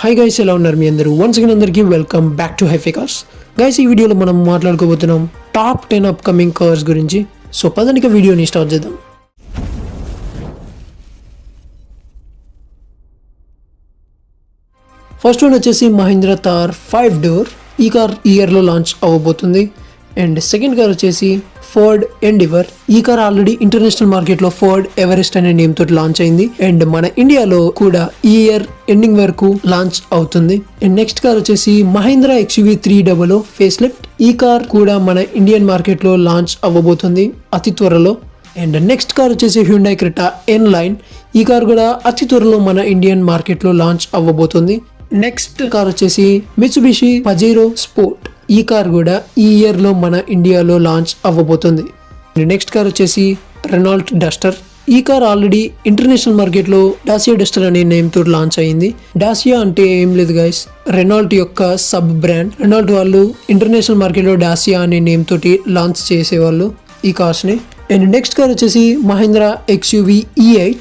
Hi guys, ఎలా ఉన్నారు మీ అందరూ? వన్స్ అగైన్ అందరికీ welcome back to hifi cars. Guys, ఈ వీడియోలో మనం మాట్లాడుకోబోతున్నాం టాప్ 10 అప్కమింగ్ కార్స్ గురించి. సో పదనిక వీడియోని స్టార్ట్ చేద్దాం. ఫస్ట్ వన్ వచ్చేసి మహీంద్రా థార్ 5 డోర్. ఈ కార్ ఈ ఇయర్లో లాంచ్ అవ్వబోతుంది. అండ్ సెకండ్ కార్ వచ్చేసి ఫోర్డ్ ఎండివర్. ఈ కార్ ఆల్రెడీ ఇంటర్నేషనల్ మార్కెట్ లో ఫోర్డ్ ఎవరెస్ట్ అనే నేమ్ తోటి లాంచ్ అయింది. అండ్ మన ఇండియాలో కూడా ఈ ఇయర్ ఎండింగ్ వరకు లాంచ్ అవుతుంది. అండ్ నెక్స్ట్ కార్ వచ్చేసి మహీంద్రా XUV 300 ఫేస్ లిఫ్ట్. ఈ కార్ కూడా మన ఇండియన్ మార్కెట్ లో లాంచ్ అవ్వబోతుంది అతి త్వరలో. అండ్ నెక్స్ట్ కార్ వచ్చేసి హ్యుండై క్రెటా ఎన్ లైన్. ఈ కార్ కూడా అతి త్వరలో మన ఇండియన్ మార్కెట్ లో లాంచ్ అవ్వబోతుంది. నెక్స్ట్ కార్ వచ్చేసి మిత్సుబిషి పజేరో స్పోర్ట్. ఈ కార్ కూడా ఈ ఇయర్ లో మన ఇండియాలో లాంచ్ అవ్వబోతుంది. నెక్స్ట్ కార్ వచ్చేసి రెనాల్ట్ డస్టర్. ఈ కార్ ఆల్రెడీ ఇంటర్నేషనల్ మార్కెట్ లో డాసియా డస్టర్ అనే నేమ్ తోటి లాంచ్ అయింది. డాసియా అంటే ఏం లేదు గైస్, రెనాల్ట్ యొక్క సబ్ బ్రాండ్. రెనాల్ట్ వాళ్ళు ఇంటర్నేషనల్ మార్కెట్ లో డాసియా అనే నేమ్ తోటి లాంచ్ చేసేవాళ్ళు ఈ కార్స్ ని. అండ్ నెక్స్ట్ కార్ వచ్చేసి మహీంద్రా XUV E8.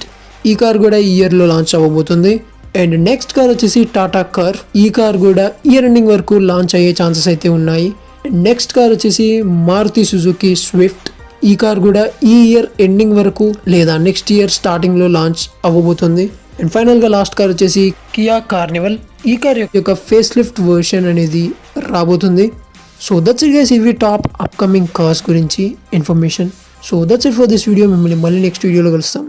ఈ కార్ కూడా ఈ ఇయర్ లో లాంచ్ అవ్వబోతుంది. అండ్ నెక్స్ట్ కార్ వచ్చేసి టాటా కార్. ఈ కార్ కూడా ఇయర్ ఎండింగ్ వరకు లాంచ్ అయ్యే ఛాన్సెస్ అయితే ఉన్నాయి. నెక్స్ట్ కార్ వచ్చేసి మారుతి సుజుకి స్విఫ్ట్. ఈ కార్ కూడా ఈ ఇయర్ ఎండింగ్ వరకు లేదా నెక్స్ట్ ఇయర్ స్టార్టింగ్ లో లాంచ్ అవ్వబోతుంది. అండ్ ఫైనల్ గా లాస్ట్ కార్ వచ్చేసి కియా కార్నివల్. ఈ కార్ యొక్క ఫేస్ లిఫ్ట్ వర్షన్ అనేది రాబోతుంది. సో దట్స్ ఇట్ గైస్, ఇవి టాప్ అప్కమింగ్ కార్స్ గురించి information. So that's it for this video. మిమ్మల్ని మళ్ళీ నెక్స్ట్ వీడియోలో కలుస్తాం.